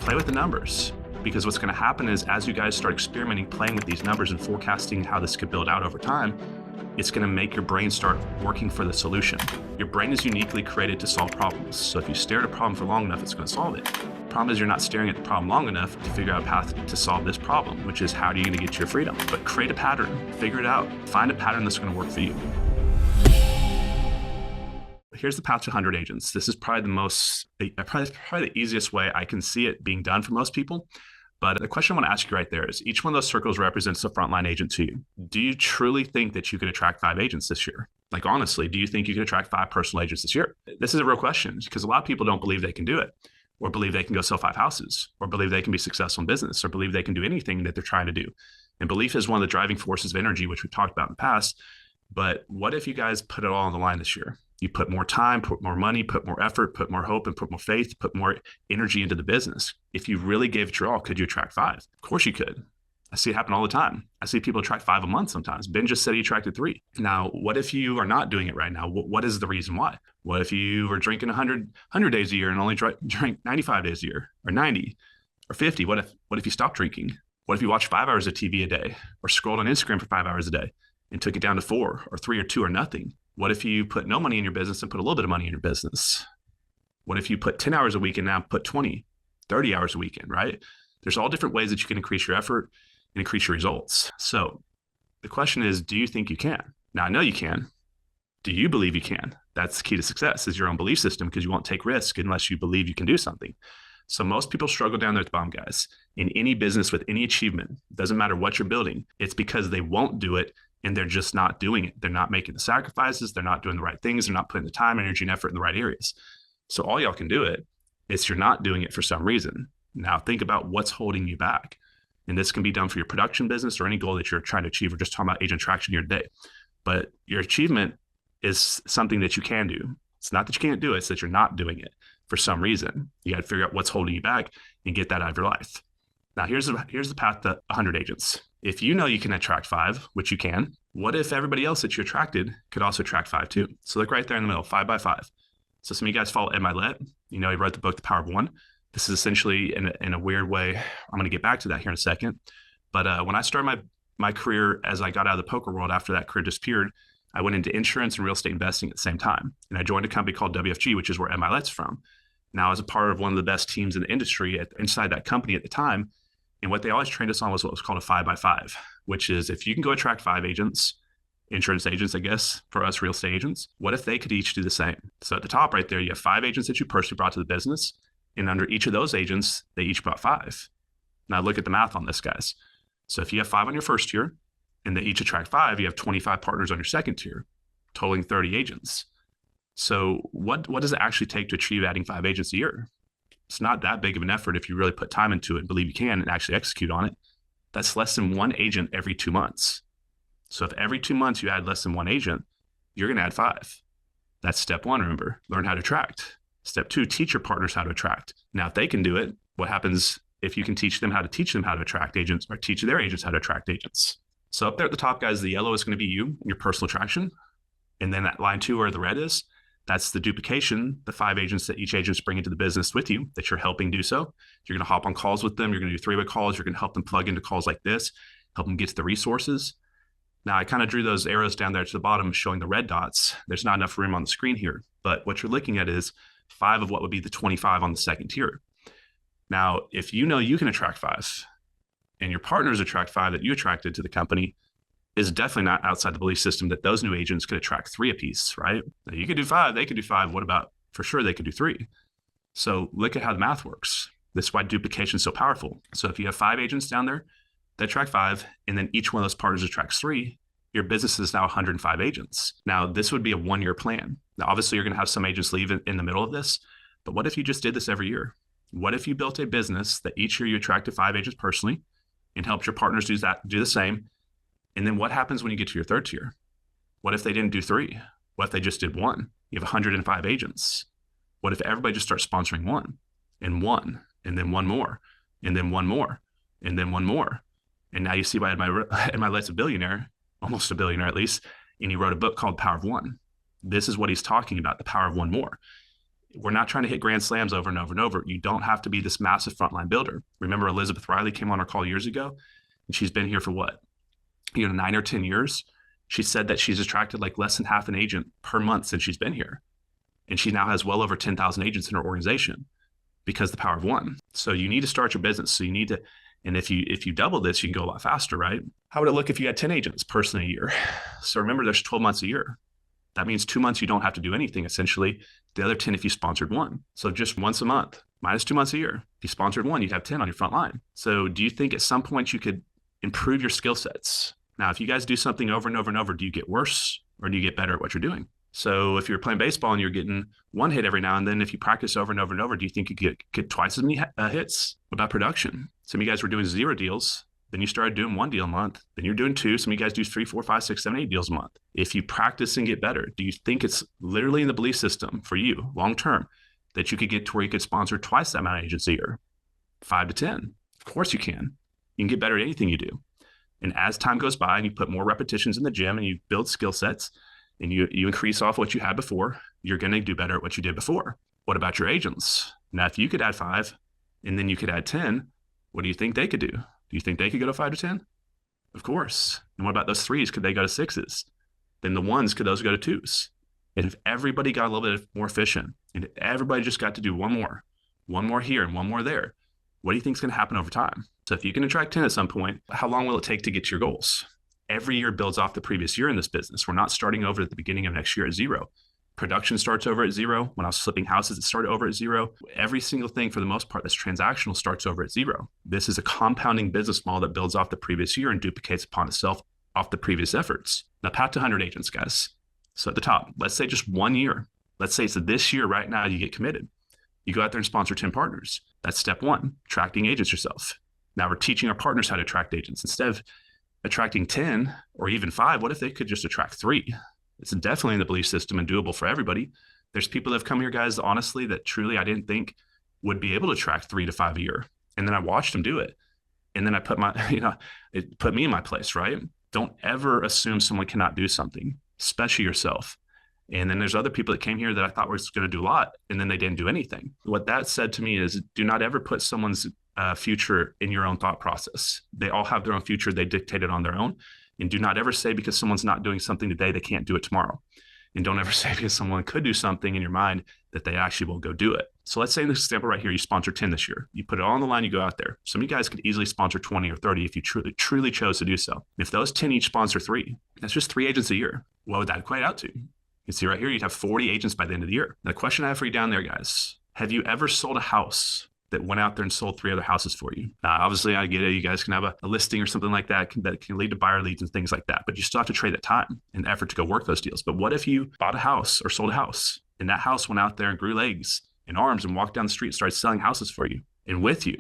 play with the numbers, because what's going to happen is as you guys start experimenting, playing with these numbers and forecasting how this could build out over time, it's going to make your brain start working for the solution. Your brain is uniquely created to solve problems. So if you stare at a problem for long enough, it's going to solve it. The problem is you're not staring at the problem long enough to figure out a path to solve this problem, which is how are you going to get to your freedom? But create a pattern, figure it out, find a pattern that's going to work for you. Here's the path to 100 agents. This is probably the easiest way I can see it being done for most people. But the question I want to ask you right there is, each one of those circles represents a frontline agent to you. Do you truly think that you could attract 5 agents this year? Like, honestly, do you think you could attract 5 personal agents this year? This is a real question, because a lot of people don't believe they can do it, or believe they can go sell 5 houses, or believe they can be successful in business, or believe they can do anything that they're trying to do. And belief is one of the driving forces of energy, which we've talked about in the past. But what if you guys put it all on the line this year? You put more time, put more money, put more effort, put more hope, and put more faith, put more energy into the business. If you really gave it your all, could you attract 5? Of course you could. I see it happen all the time. I see people attract 5 a month sometimes. Ben just said he attracted 3. Now, what if you are not doing it right now? What is the reason why? What if you were drinking 100 days a year and only drink 95 days a year, or 90, or 50? What if you stopped drinking? What if you watched 5 hours of TV a day, or scrolled on Instagram for 5 hours a day and took it down to 4 or 3 or 2 or nothing? What if you put no money in your business and put a little bit of money in your business? What if you put 10 hours a week and now put 20, 30 hours a week in, right? There's all different ways that you can increase your effort and increase your results. So the question is, do you think you can? Now, I know you can. Do you believe you can? That's the key to success, is your own belief system, because you won't take risk unless you believe you can do something. So most people struggle down there at the bottom, guys. In any business with any achievement, doesn't matter what you're building, it's because they won't do it. And they're just not doing it. They're not making the sacrifices. They're not doing the right things. They're not putting the time, energy, and effort in the right areas. So all y'all can do it. It's you're not doing it for some reason. Now think about what's holding you back. And this can be done for your production business or any goal that you're trying to achieve, or just talking about agent traction your day. But your achievement is something that you can do. It's not that you can't do it. It's that you're not doing it for some reason. You got to figure out what's holding you back and get that out of your life. Now, here's the path to 100 agents. If you know you can attract 5, which you can, what if everybody else that you attracted could also attract 5 too? So look right there in the middle, 5 by 5. So some of you guys follow Ed Mylett. You know, he wrote the book, The Power of One. This is essentially, in a weird way, I'm going to get back to that here in a second. But when I started my career, as I got out of the poker world after that career disappeared, I went into insurance and real estate investing at the same time. And I joined a company called WFG, which is where Ed Mylett's from. Now, as a part of one of the best teams in the industry inside that company at the time. And what they always trained us on was what was called a 5 by 5, which is if you can go attract 5 agents, insurance agents, I guess, for us real estate agents, what if they could each do the same? So at the top right there, you have 5 agents that you personally brought to the business. And under each of those agents, they each brought 5. Now look at the math on this, guys. So if you have 5 on your first tier and they each attract 5, you have 25 partners on your second tier, totaling 30 agents. So what does it actually take to achieve adding 5 agents a year? It's not that big of an effort if you really put time into it and believe you can and actually execute on it. That's less than 1 agent every 2 months. So if every 2 months you add less than 1 agent, you're going to add 5. That's step 1, remember, learn how to attract. Step 2, teach your partners how to attract. Now, if they can do it, what happens if you can teach them how to attract agents, or teach their agents how to attract agents? So up there at the top, guys, the yellow is going to be you, your personal attraction. And then that line 2 where the red is, that's the duplication, the 5 agents that each agent's bringing to the business with you, that you're helping do so. You're going to hop on calls with them. You're going to do 3-way calls. You're going to help them plug into calls like this, help them get to the resources. Now, I kind of drew those arrows down there to the bottom showing the red dots. There's not enough room on the screen here, but what you're looking at is 5 of what would be the 25 on the second tier. Now, if you know you can attract 5 and your partners attract 5 that you attracted to the company, is definitely not outside the belief system that those new agents could attract 3 apiece, right? Now, you could do 5, they could do 5. What about, for sure, they could do 3? So look at how the math works. This is why duplication is so powerful. So if you have 5 agents down there that attract 5, and then each one of those partners attracts 3, your business is now 105 agents. Now, this would be a 1-year plan. Now, obviously, you're going to have some agents leave in the middle of this, but what if you just did this every year? What if you built a business that each year you attracted 5 agents personally and helped your partners do the same? And then what happens when you get to your third tier? What if they didn't do 3? What if they just did 1? You have 105 agents. What if everybody just starts sponsoring 1 and 1 and then 1 more and then 1 more and then 1 more? And now you see why Ed Mylett's a billionaire, almost a billionaire at least, and he wrote a book called Power of One. This is what he's talking about, the power of 1 more. We're not trying to hit grand slams over and over and over. You don't have to be this massive frontline builder. Remember, Elizabeth Riley came on our call years ago, and she's been here for what, 9 or 10 years. She said that she's attracted like less than half an agent per month since she's been here. And she now has well over 10,000 agents in her organization because the power of one. So you need to start your business. So you need to, and if you double this, you can go a lot faster, right? How would it look if you had 10 agents person a year? So remember, there's 12 months a year. That means 2 months you don't have to do anything, essentially. The other 10 if you sponsored one. So just once a month, minus 2 months a year. If you sponsored one, you'd have 10 on your front line. So do you think at some point you could improve your skill sets? Now, if you guys do something over and over and over, do you get worse or do you get better at what you're doing? So if you're playing baseball and you're getting one hit every now and then, if you practice over and over and over, do you think you get twice as many hits? What about production? Some of you guys were doing 0 deals. Then you started doing 1 deal a month. Then you're doing 2. Some of you guys do 3, 4, 5, 6, 7, 8 deals a month. If you practice and get better, do you think it's literally in the belief system for you long term that you could get to where you could sponsor twice that amount of agents a year, 5 to 10? Of course you can. You can get better at anything you do. And as time goes by and you put more repetitions in the gym and you build skill sets and you increase off what you had before, you're going to do better at what you did before. What about your agents? Now, if you could add 5 and then you could add 10, what do you think they could do? Do you think they could go to 5 to 10? Of course. And what about those 3s? Could they go to 6s? Then the 1s, could those go to 2s? And if everybody got a little bit more efficient and if everybody just got to do one more here and one more there, what do you think is going to happen over time? So if you can attract 10 at some point, how long will it take to get to your goals? Every year builds off the previous year in this business. We're not starting over at the beginning of next year at 0. Production starts over at 0. When I was flipping houses, it started over at 0. Every single thing, for the most part, that's transactional starts over at 0. This is a compounding business model that builds off the previous year and duplicates upon itself off the previous efforts. Now, path to 100 agents, guys. So at the top, let's say just 1 year. Let's say it's this year right now you get committed. You go out there and sponsor 10 partners. That's step 1, attracting agents yourself. Now we're teaching our partners how to attract agents. Instead of attracting 10 or even 5, what if they could just attract 3? It's definitely in the belief system and doable for everybody. There's people that have come here, guys, honestly, that truly I didn't think would be able to attract 3 to 5 a year. And then I watched them do it. And then I put it put me in my place, right? Don't ever assume someone cannot do something, especially yourself. And then there's other people that came here that I thought were going to do a lot, and then they didn't do anything. What that said to me is, do not ever put someone's future in your own thought process. They all have their own future. They dictate it on their own. And do not ever say because someone's not doing something today, they can't do it tomorrow. And don't ever say because someone could do something in your mind that they actually will go do it. So let's say in this example right here, you sponsor 10 this year. You put it all on the line, you go out there. Some of you guys could easily sponsor 20 or 30 if you truly chose to do so. If those 10 each sponsor 3, that's just 3 agents a year. What would that equate out to? You can see right here, you'd have 40 agents by the end of the year. Now, the question I have for you down there, guys, have you ever sold a house that went out there and sold 3 other houses for you? Obviously, I get it. You guys can have a listing or something like that that can lead to buyer leads and things like that. But you still have to trade that time and effort to go work those deals. But what if you bought a house or sold a house and that house went out there and grew legs and arms and walked down the street and started selling houses for you and with you,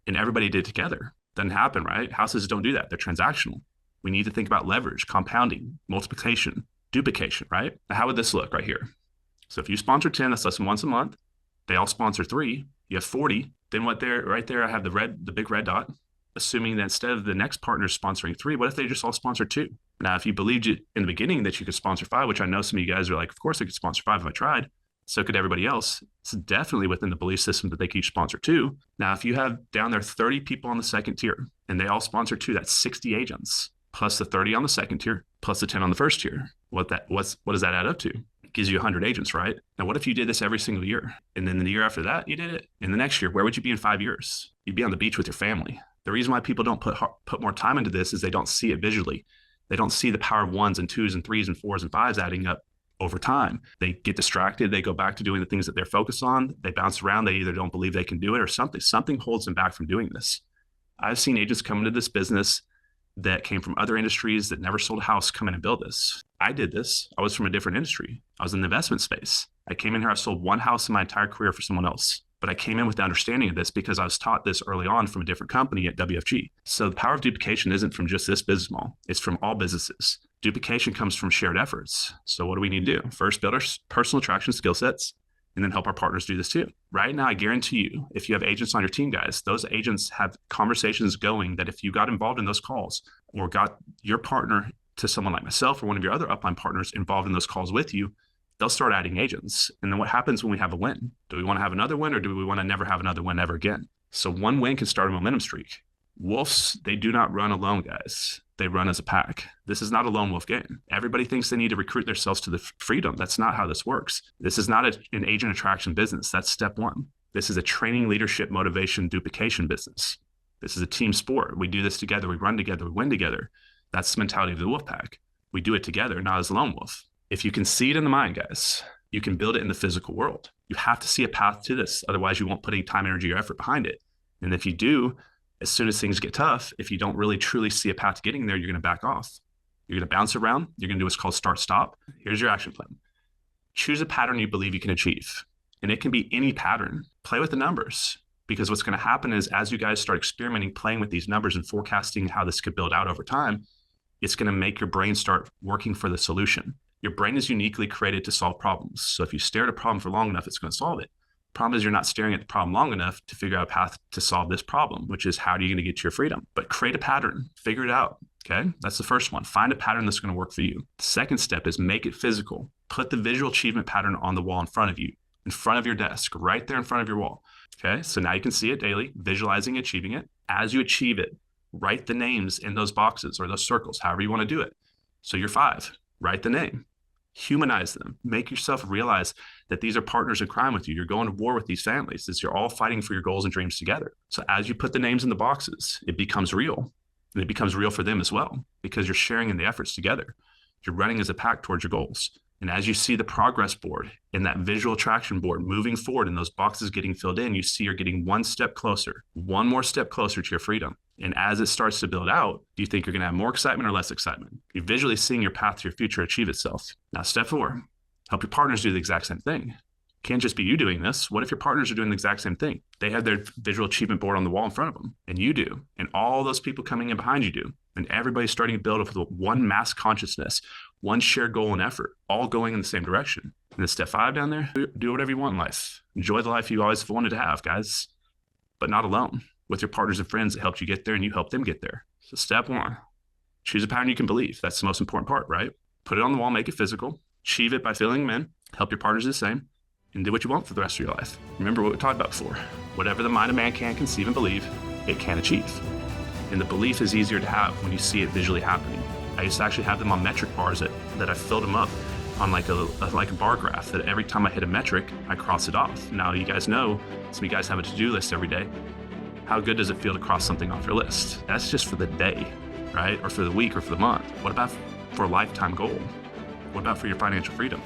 and everybody did together? Doesn't happen, right? Houses don't do that. They're transactional. We need to think about leverage, compounding, multiplication, duplication, right? Now, how would this look right here? So if you sponsor 10, that's less than once a month. They all sponsor 3. You have 40. Then right there, I have the big red dot, assuming that instead of the next partner sponsoring 3, what if they just all sponsor 2? Now, if you believed it in the beginning that you could sponsor 5, which I know some of you guys are like, of course I could sponsor 5 if I tried. So could everybody else. It's definitely within the belief system that they could each sponsor 2. Now, if you have down there 30 people on the second tier and they all sponsor 2, that's 60 agents plus the 30 on the second tier plus the 10 on the first tier. What does that add up to? It gives you 100 agents, right? Now, what if you did this every single year? And then the year after that, you did it. And the next year, where would you be in 5 years? You'd be on the beach with your family. The reason why people don't put more time into this is they don't see it visually. They don't see the power of 1s and 2s and 3s and 4s and 5s adding up over time. They get distracted. They go back to doing the things that they're focused on. They bounce around. They either don't believe they can do it or something holds them back from doing this. I've seen agents come into this business that came from other industries that never sold a house come in and build this. I did this. I was from a different industry. I was in the investment space. I came in here, I sold 1 house in my entire career for someone else. But I came in with the understanding of this because I was taught this early on from a different company at WFG. So the power of duplication isn't from just this business model. It's from all businesses. Duplication comes from shared efforts. So what do we need to do? First, build our personal attraction skill sets, and then help our partners do this too. Right now, I guarantee you, if you have agents on your team, guys, those agents have conversations going that if you got involved in those calls or got your partner to someone like myself or one of your other upline partners involved in those calls with you, they'll start adding agents. And then what happens when we have a win? Do we want to have another win, or do we want to never have another win ever again? So one win can start a momentum streak. Wolves, they do not run alone, guys. They run as a pack. This is not a lone wolf game. Everybody thinks they need to recruit themselves to the freedom. That's not how this works. This is not an agent attraction business. That's step one. This is a training, leadership, motivation, duplication business. This is a team sport. We do this together. We run together. We win together. That's the mentality of the Wolfpack. We do it together, not as a lone wolf. If you can see it in the mind, guys, you can build it in the physical world. You have to see a path to this. Otherwise, you won't put any time, energy, or effort behind it. And if you do, as soon as things get tough, if you don't really truly see a path to getting there, you're going to back off. You're going to bounce around. You're going to do what's called start, stop. Here's your action plan. Choose a pattern you believe you can achieve. And it can be any pattern. Play with the numbers, because what's going to happen is as you guys start experimenting, playing with these numbers and forecasting how this could build out over time, it's going to make your brain start working for the solution. Your brain is uniquely created to solve problems. So if you stare at a problem for long enough, it's going to solve it. Problem is you're not staring at the problem long enough to figure out a path to solve this problem, which is how are you going to get to your freedom? But create a pattern, figure it out. Okay. That's the first one. Find a pattern that's going to work for you. The second step is make it physical. Put the visual achievement pattern on the wall in front of you, in front of your desk, right there in front of your wall. Okay. So now you can see it daily, visualizing, achieving it. As you achieve it, write the names in those boxes or those circles, however you want to do it. So you're 5, write the name. Humanize them. Make yourself realize that these are partners in crime with you. You're going to war with these families. You're all fighting for your goals and dreams together. So as you put the names in the boxes, it becomes real. And it becomes real for them as well, because you're sharing in the efforts together. You're running as a pack towards your goals. And as you see the progress board and that visual attraction board moving forward and those boxes getting filled in, you see you're getting one step closer, one more step closer to your freedom. And as it starts to build out, do you think you're going to have more excitement or less excitement? You're visually seeing your path to your future achieve itself. Now, step 4, help your partners do the exact same thing. Can't just be you doing this. What if your partners are doing the exact same thing? They have their visual achievement board on the wall in front of them, and you do, and all those people coming in behind you do, and everybody's starting to build up with one mass consciousness, one shared goal and effort, all going in the same direction. And then step 5 down there, do whatever you want in life. Enjoy the life you always wanted to have, guys, but not alone, with your partners and friends that helped you get there and you helped them get there. So step 1, choose a pattern you can believe. That's the most important part, right? Put it on the wall, make it physical, achieve it by filling them in, help your partners do the same, and do what you want for the rest of your life. Remember what we talked about before. Whatever the mind of man can conceive and believe, it can achieve. And the belief is easier to have when you see it visually happening. I used to actually have them on metric bars that I filled them up on like a bar graph, that every time I hit a metric, I cross it off. Now you guys know, some of you guys have a to-do list every day. How good does it feel to cross something off your list? That's just for the day, right? Or for the week or for the month. What about for a lifetime goal? What about for your financial freedom?